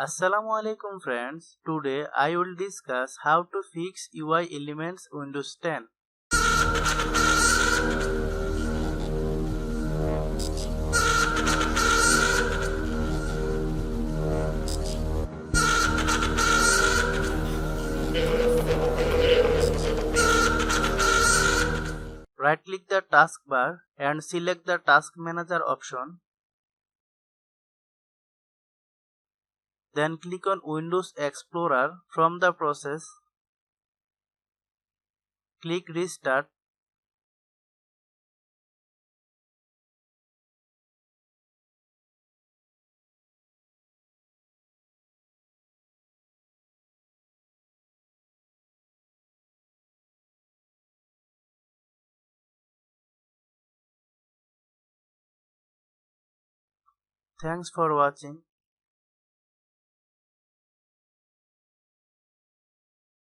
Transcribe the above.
Assalamu alaikum friends. Today I will discuss how to fix UI elements Windows 10. Right click the taskbar and select the Task Manager option. Then click on Windows Explorer from the process. Click Restart. Thanks for watching.